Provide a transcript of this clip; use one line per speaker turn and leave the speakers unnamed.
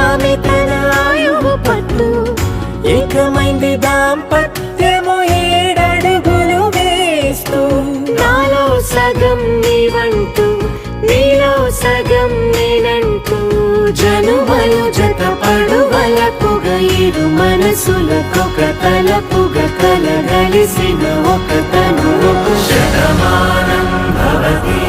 ఆమె తన ఆయువు పట్టు. ఏకమైంది దాంపత్యము 7 అడుగులు వేస్తూ. నాలో సగం నీవంటూ నీలో సగం నేనంటూ జనుమలు జతపడువలపుగ ఇరు మనసులకొక తలపుగ కలగలిసిన ఒక తను. శతమానం భవతి